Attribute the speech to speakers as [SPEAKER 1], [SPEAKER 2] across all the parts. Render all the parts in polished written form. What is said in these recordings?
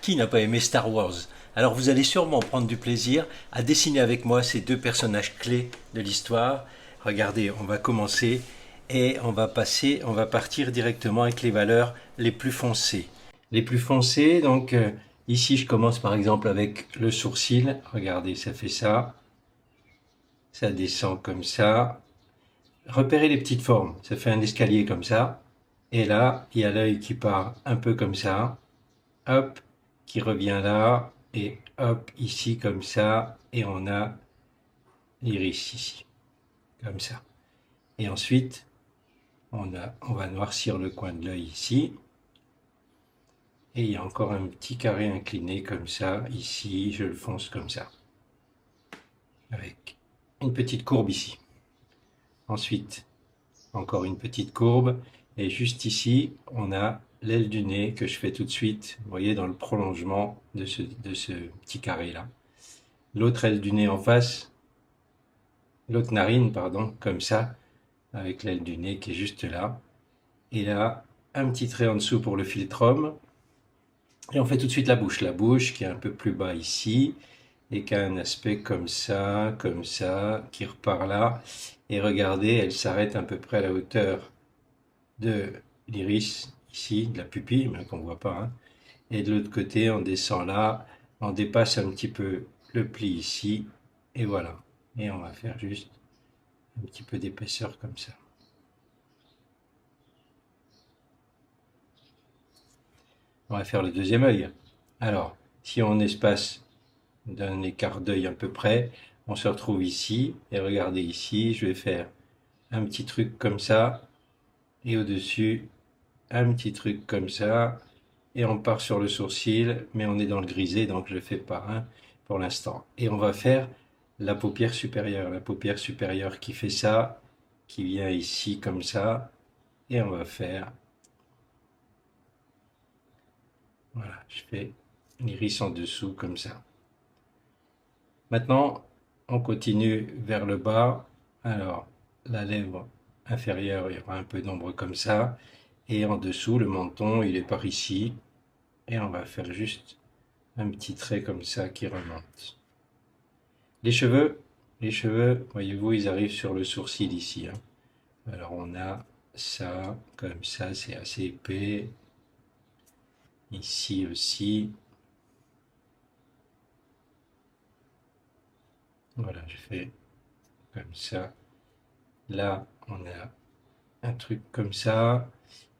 [SPEAKER 1] Qui n'a pas aimé Star Wars? Alors vous allez sûrement prendre du plaisir à dessiner avec moi ces deux personnages clés de l'histoire. Regardez, on va commencer et on va partir directement avec les valeurs les plus foncées. Les plus foncées, donc ici je commence par exemple avec le sourcil. Regardez, ça fait ça. Ça descend comme ça. Repérez les petites formes. Ça fait un escalier comme ça. Et là, il y a l'œil qui part un peu comme ça. Hop, qui revient là, et hop, ici comme ça, et on a l'iris ici, comme ça. Et ensuite, on va noircir le coin de l'œil ici, et il y a encore un petit carré incliné comme ça, ici, je le fonce comme ça, avec une petite courbe ici. Ensuite, encore une petite courbe, et juste ici, on a l'aile du nez que je fais tout de suite, vous voyez, dans le prolongement de ce petit carré-là. L'autre aile du nez en face, l'autre narine, pardon, comme ça, avec l'aile du nez qui est juste là. Et là, un petit trait en dessous pour le philtrum. Et on fait tout de suite la bouche qui est un peu plus bas ici, et qui a un aspect comme ça, qui repart là. Et regardez, elle s'arrête à peu près à la hauteur de l'iris, ici, de la pupille, mais qu'on ne voit pas. Hein. Et de l'autre côté, on descend là, on dépasse un petit peu le pli ici, et voilà. Et on va faire juste un petit peu d'épaisseur comme ça. On va faire le deuxième œil. Alors, si on espace d'un écart d'œil à peu près, on se retrouve ici, et regardez ici, je vais faire un petit truc comme ça, et au-dessus, un petit truc comme ça, et on part sur le sourcil, mais on est dans le grisé, donc je ne le fais pas hein, pour l'instant. Et on va faire la paupière supérieure qui fait ça, qui vient ici comme ça, et on va faire, voilà, je fais l'iris en dessous comme ça. Maintenant, on continue vers le bas. Alors, la lèvre inférieure, il y aura un peu d'ombre comme ça. Et en dessous, le menton, il est par ici. Et on va faire juste un petit trait comme ça qui remonte. Les cheveux, voyez-vous, ils arrivent sur le sourcil ici. Hein. Alors, on a ça, comme ça, c'est assez épais. Ici aussi. Voilà, je fais comme ça. Là, on a un truc comme ça,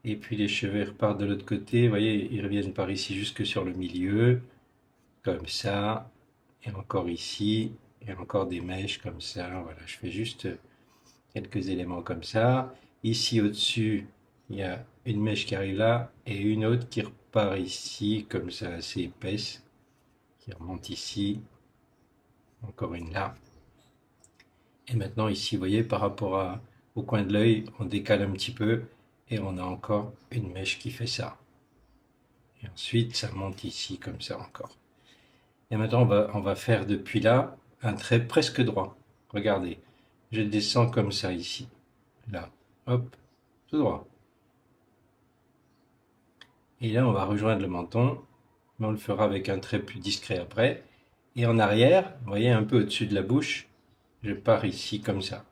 [SPEAKER 1] et puis les cheveux repartent de l'autre côté, vous voyez, ils reviennent par ici jusque sur le milieu, comme ça, et encore ici, et encore des mèches comme ça, voilà, je fais juste quelques éléments comme ça. Ici au-dessus, il y a une mèche qui arrive là, et une autre qui repart ici, comme ça, assez épaisse, qui remonte ici, encore une là. Et maintenant ici, vous voyez, par rapport au coin de l'œil, on décale un petit peu, et on a encore une mèche qui fait ça. Et ensuite, ça monte ici comme ça encore. Et maintenant, on va faire depuis là un trait presque droit. Regardez, je descends comme ça ici. Là, hop, tout droit. Et là, on va rejoindre le menton, mais on le fera avec un trait plus discret après. Et en arrière, vous voyez, un peu au-dessus de la bouche, je pars ici comme ça.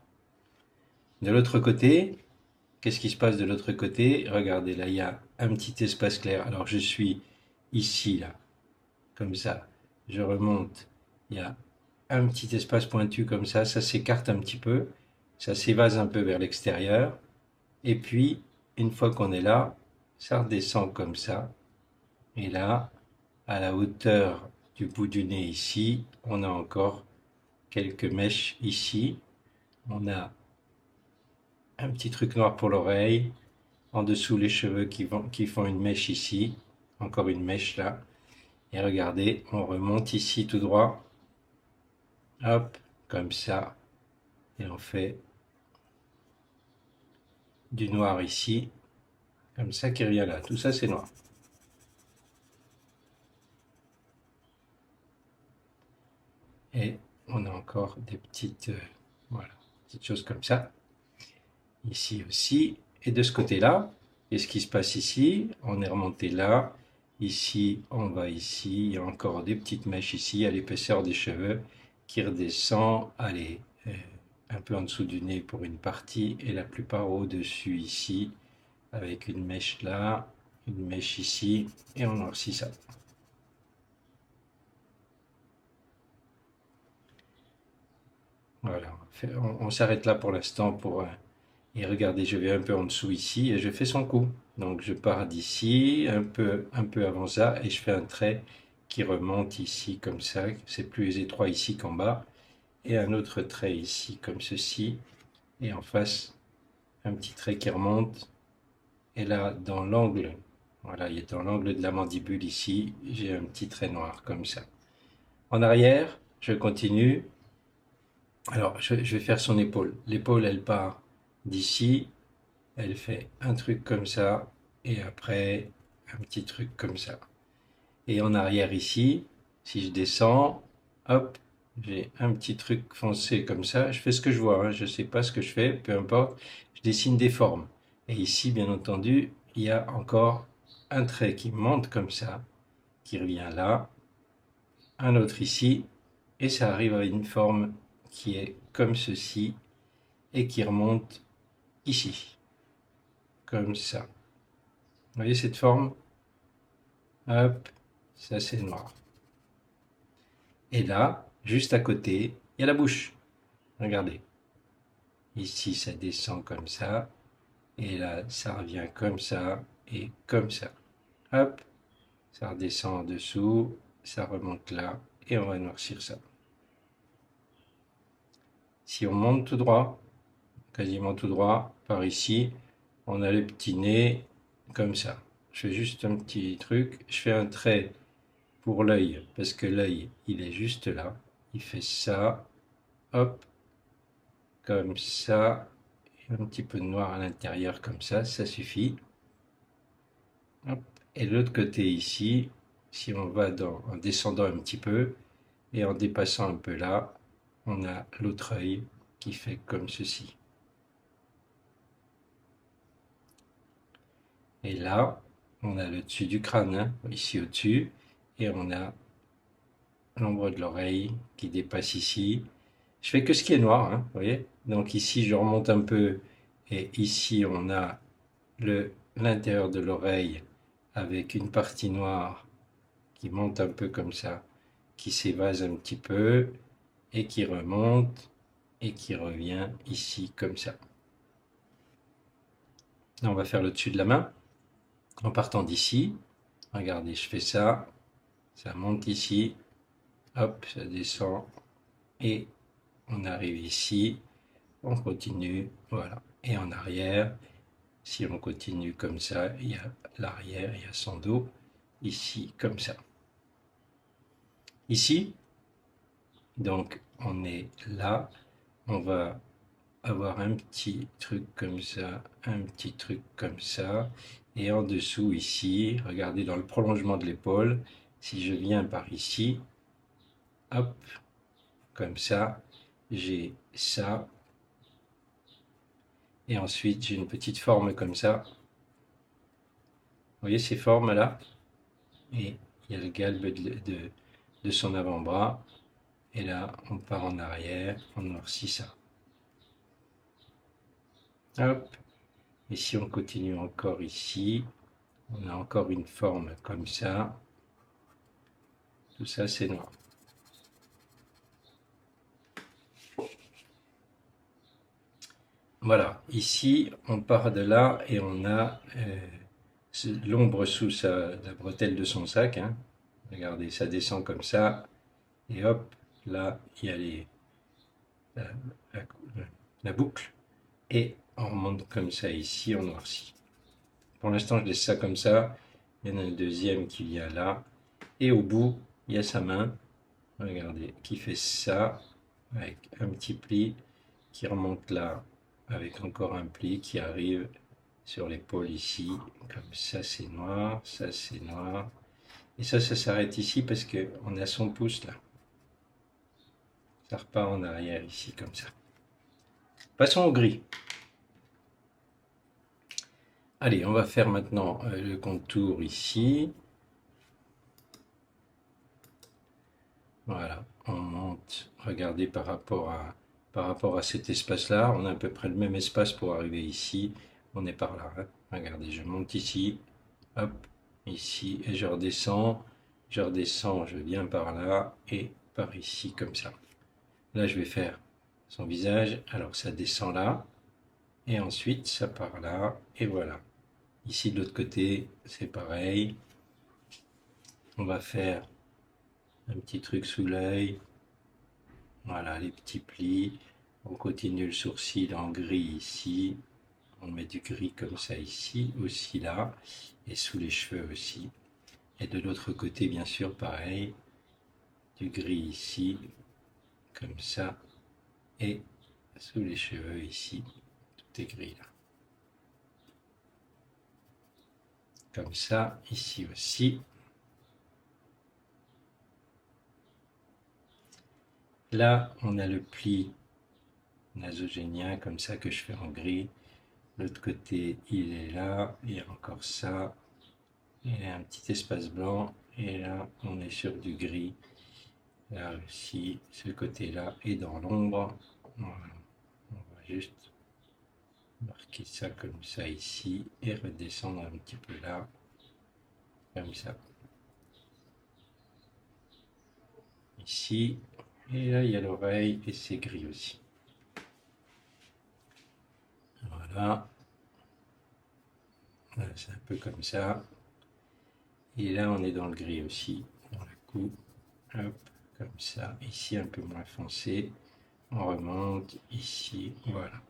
[SPEAKER 1] De l'autre côté, qu'est-ce qui se passe de l'autre côté? Regardez, là, il y a un petit espace clair. Alors, je suis ici, là, comme ça. Je remonte, il y a un petit espace pointu comme ça s'écarte un petit peu, ça s'évase un peu vers l'extérieur, et puis, une fois qu'on est là, ça redescend comme ça, et là, à la hauteur du bout du nez ici, on a encore quelques mèches ici, on a un petit truc noir pour l'oreille, en dessous les cheveux qui font une mèche ici, encore une mèche là, et regardez, on remonte ici tout droit, hop, comme ça, et on fait du noir ici, comme ça qui revient là. Tout ça c'est noir. Et on a encore des petites, voilà, petites choses comme ça. Ici aussi. Et de ce côté-là, qu'est-ce qui se passe ici? On est remonté là. Ici, on va ici, il y a encore des petites mèches ici, à l'épaisseur des cheveux, qui redescend, allez, un peu en dessous du nez pour une partie, et la plupart au-dessus ici, avec une mèche là, une mèche ici, et on noircit ça. Voilà, on s'arrête là pour l'instant pour... et regardez, je vais un peu en dessous ici, et je fais son coup. Donc je pars d'ici, un peu avant ça, et je fais un trait qui remonte ici comme ça, c'est plus étroit ici qu'en bas, et un autre trait ici comme ceci, et en face, un petit trait qui remonte, et là, dans l'angle, voilà, il est dans l'angle de la mandibule ici, j'ai un petit trait noir comme ça. En arrière, je continue. Alors, je vais faire son épaule. L'épaule, elle part d'ici, elle fait un truc comme ça, et après, un petit truc comme ça. Et en arrière ici, si je descends, hop, j'ai un petit truc foncé comme ça. Je fais ce que je vois, hein, je ne sais pas ce que je fais, peu importe. Je dessine des formes. Et ici, bien entendu, il y a encore un trait qui monte comme ça, qui revient là, un autre ici, et ça arrive à une forme qui est comme ceci, et qui remonte ici, comme ça. Vous voyez cette forme? Hop, ça c'est noir. Et là, juste à côté, il y a la bouche. Regardez. Ici, ça descend comme ça. Et là, ça revient comme ça et comme ça. Hop, ça redescend en dessous, ça remonte là. Et on va noircir ça. Si on monte tout droit, quasiment tout droit, par ici, on a le petit nez comme ça. Je fais juste un petit truc. Je fais un trait pour l'œil, parce que l'œil, il est juste là. Il fait ça. Hop, comme ça, un petit peu de noir à l'intérieur comme ça suffit. Hop. Et de l'autre côté ici, si on va en descendant un petit peu et en dépassant un peu là, on a l'autre œil qui fait comme ceci. Et là, on a le dessus du crâne, hein, ici au-dessus, et on a l'ombre de l'oreille qui dépasse ici. Je fais que ce qui est noir, hein, vous voyez. Donc ici, je remonte un peu, et ici, on a l'intérieur de l'oreille avec une partie noire qui monte un peu comme ça, qui s'évase un petit peu et qui remonte et qui revient ici comme ça. Là, on va faire le dessus de la main en partant d'ici. Regardez, je fais ça, ça monte ici, hop, ça descend et on arrive ici, on continue, voilà. Et en arrière, si on continue comme ça, il y a l'arrière, il y a son dos, ici comme ça. Ici, donc on est là, on va avoir un petit truc comme ça, un petit truc comme ça, et en dessous ici, regardez dans le prolongement de l'épaule, si je viens par ici, hop, comme ça, j'ai ça, et ensuite j'ai une petite forme comme ça. Vous voyez ces formes-là? Et il y a le galbe de son avant-bras, et là on part en arrière, on noircit ça. Hop, et si on continue encore ici, on a encore une forme comme ça. Tout ça, c'est noir. Voilà, ici, on part de là et on a l'ombre sous la bretelle de son sac, hein. Regardez, ça descend comme ça. Et hop, là, il y a la, la- la boucle. Et on remonte comme ça ici, on noircit. Pour l'instant, je laisse ça comme ça. Il y en a un deuxième qui vient là. Et au bout, il y a sa main. Regardez, qui fait ça avec un petit pli qui remonte là avec encore un pli qui arrive sur l'épaule ici. Comme ça, c'est noir, ça, c'est noir. Et ça s'arrête ici parce qu'on a son pouce là. Ça repart en arrière ici comme ça. Passons au gris. Allez, on va faire maintenant le contour ici. Voilà, on monte. Regardez par rapport à cet espace-là, on a à peu près le même espace pour arriver ici. On est par là, hein. Regardez, je monte ici, hop, ici, et je redescends, je viens par là, et par ici, comme ça. Là, je vais faire son visage, alors ça descend là, et ensuite ça part là, et voilà. Ici, de l'autre côté, c'est pareil. On va faire un petit truc sous l'œil, voilà, les petits plis. On continue le sourcil en gris ici. On met du gris comme ça ici, aussi là, et sous les cheveux aussi. Et de l'autre côté, bien sûr, pareil, du gris ici, comme ça, et sous les cheveux ici, tout est gris là. Comme ça, ici aussi. Là, on a le pli nasogénien, comme ça, que je fais en gris. L'autre côté, il est là, il y a encore ça. Il y a un petit espace blanc, et là, on est sur du gris. Là aussi, ce côté-là est dans l'ombre. Voilà. On va juste marquer ça comme ça ici, et redescendre un petit peu là, comme ça. Ici, et là, il y a l'oreille, et c'est gris aussi. Voilà. Là, c'est un peu comme ça. Et là, on est dans le gris aussi, dans la coupe. Hop, comme ça. Ici, un peu moins foncé. On remonte ici, voilà.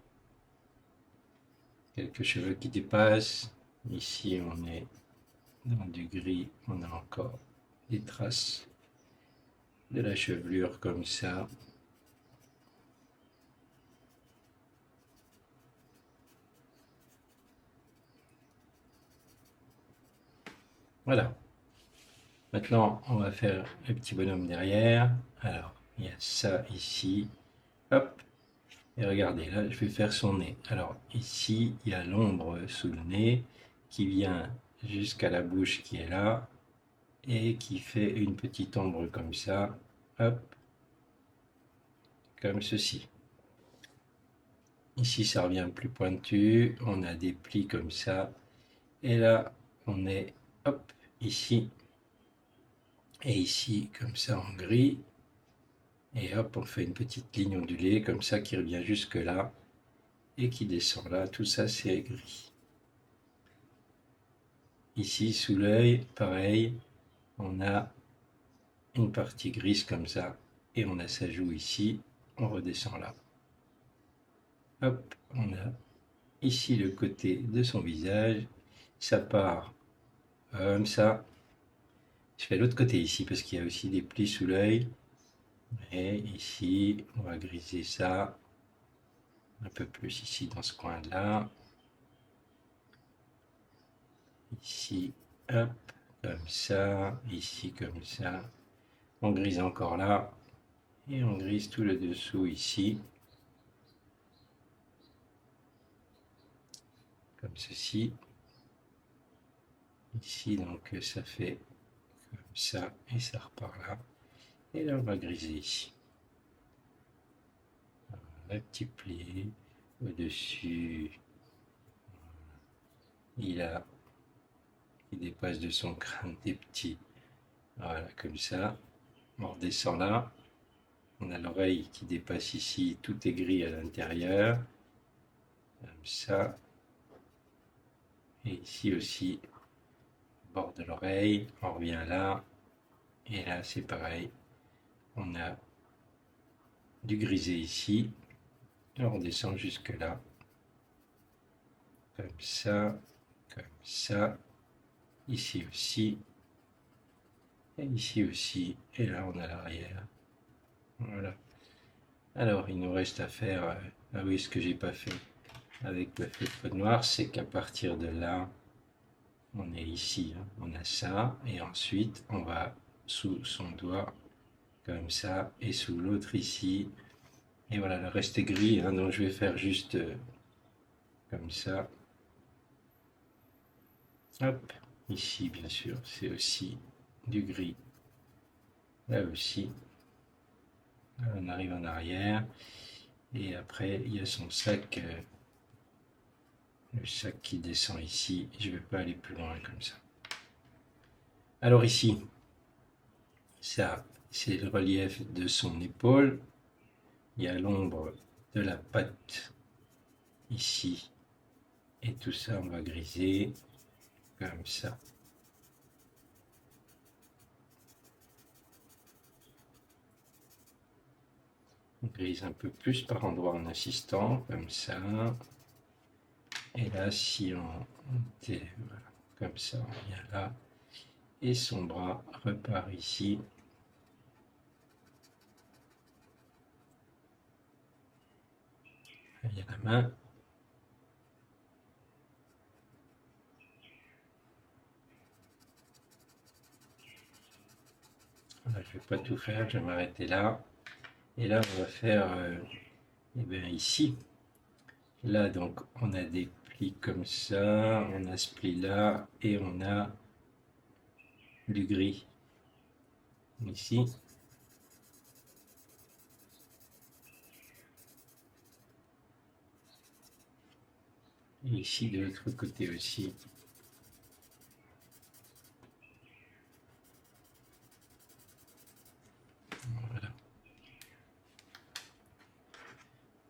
[SPEAKER 1] Quelques cheveux qui dépassent. Ici, on est dans du gris. On a encore des traces de la chevelure comme ça. Voilà. Maintenant, on va faire le petit bonhomme derrière. Alors, il y a ça ici. Hop. Et regardez, là, je vais faire son nez. Alors, ici, il y a l'ombre sous le nez qui vient jusqu'à la bouche qui est là et qui fait une petite ombre comme ça. Hop. Comme ceci. Ici, ça revient plus pointu. On a des plis comme ça. Et là, on est, hop, ici. Et ici, comme ça, en gris. Et hop, on fait une petite ligne ondulée comme ça qui revient jusque là et qui descend là. Tout ça, c'est gris. Ici, sous l'œil, pareil, on a une partie grise comme ça. Et on a sa joue ici. On redescend là. Hop, on a ici le côté de son visage. Ça part comme ça. Je fais l'autre côté ici parce qu'il y a aussi des plis sous l'œil. Et ici, on va griser ça un peu plus ici dans ce coin-là. Ici, hop, comme ça. Ici, comme ça. On grise encore là. Et on grise tout le dessous ici. Comme ceci. Ici, donc ça fait comme ça. Et ça repart là. Et là, on va griser ici. Un petit pli au-dessus. Il dépasse de son crâne des petits. Voilà, comme ça. On redescend là. On a l'oreille qui dépasse ici. Tout est gris à l'intérieur. Comme ça. Et ici aussi. Bord de l'oreille. On revient là. Et là, c'est pareil. On a du grisé ici. Et on redescend jusque là. Comme ça. Comme ça. Ici aussi. Et ici aussi. Et là, on a l'arrière. Voilà. Alors, il nous reste à faire... ah oui, ce que j'ai pas fait avec le feutre noir, c'est qu'à partir de là, on est ici, hein, on a ça, et ensuite, on va sous son doigt, comme ça, et sous l'autre ici. Et voilà, le reste est gris, hein, donc je vais faire juste comme ça. Hop, ici, bien sûr, c'est aussi du gris. Là aussi. On arrive en arrière. Et après, il y a son sac, le sac qui descend ici. Je ne vais pas aller plus loin comme ça. Alors ici, ça, c'est le relief de son épaule. Il y a l'ombre de la patte ici. Et tout ça, on va griser comme ça. On grise un peu plus par endroit en assistant, comme ça. Et là, si on voilà, comme ça, on vient là. Et son bras repart ici. Il y a la main. Voilà, je ne vais pas tout faire, je vais m'arrêter là. Et là, on va faire eh bien, ici. Là, donc, on a des plis comme ça, on a ce pli-là, et on a du gris ici. Et ici, de l'autre côté aussi. Voilà.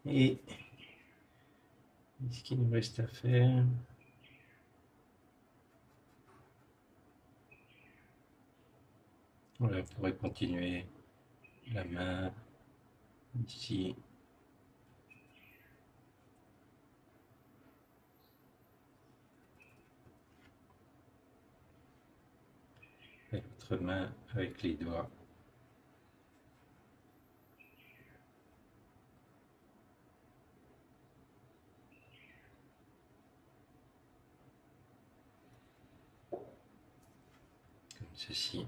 [SPEAKER 1] Et ce qu'il nous reste à faire, voilà, on pourrait continuer la main ici. Et l'autre main avec les doigts. Comme ceci.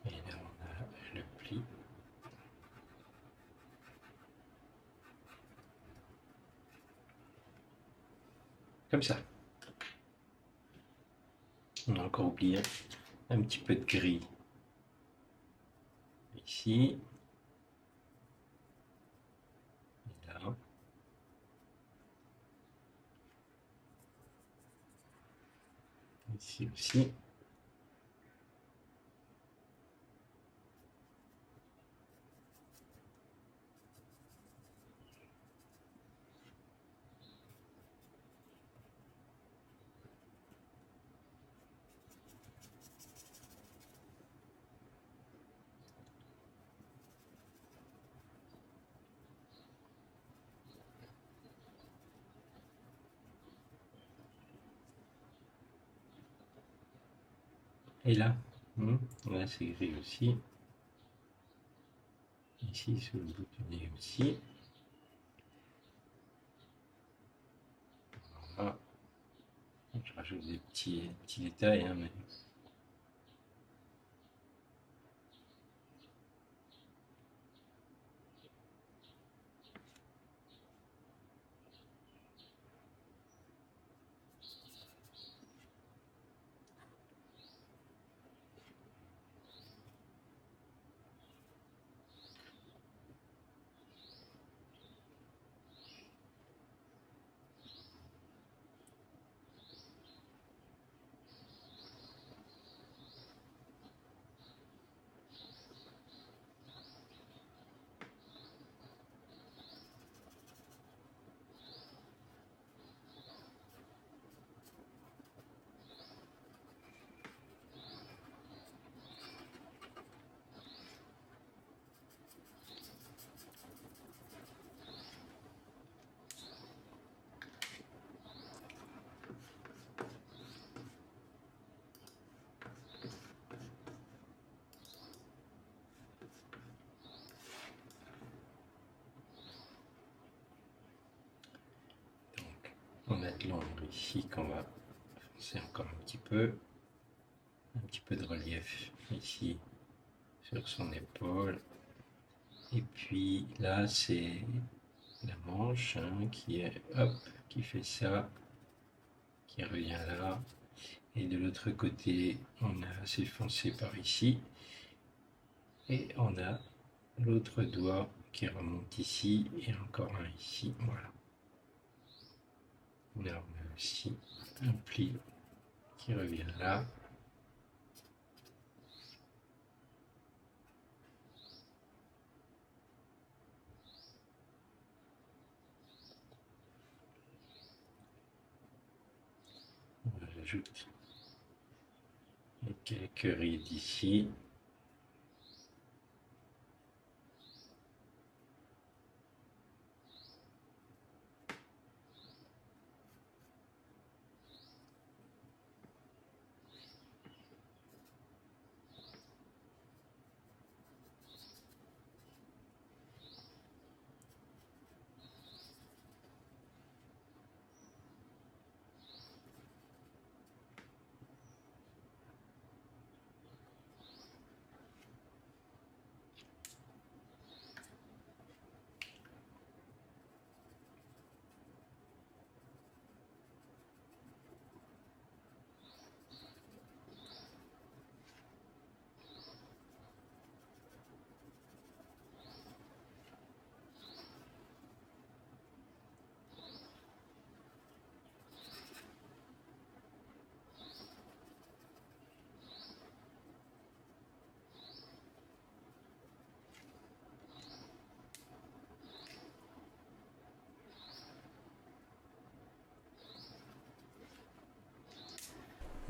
[SPEAKER 1] Et là, on a le pli. Comme ça. On a encore oublié un petit peu de gris ici. Et là. Ici aussi. Et là, là c'est gris aussi. Ici, sur le bout du nez aussi. Voilà. Je rajoute des petits détails, hein, mais cette l'ombre ici qu'on va foncer encore un petit peu de relief ici sur son épaule. Et puis là, c'est la manche qui est, hop, qui fait ça, qui revient là. Et de l'autre côté, on a assez foncé par ici. Et on a l'autre doigt qui remonte ici et encore un ici. Voilà. Là, on a aussi un pli qui revient là. J'ajoute quelques rides ici.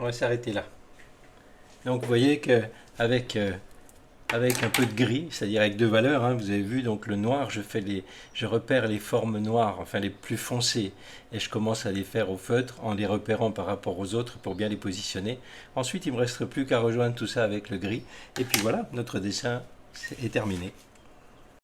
[SPEAKER 1] On va s'arrêter là. Donc vous voyez que avec, avec un peu de gris, c'est-à-dire avec deux valeurs, vous avez vu, donc le noir, je repère les formes noires, enfin les plus foncées, et je commence à les faire au feutre en les repérant par rapport aux autres pour bien les positionner. Ensuite, il ne me reste plus qu'à rejoindre tout ça avec le gris, et puis voilà, notre dessin est terminé.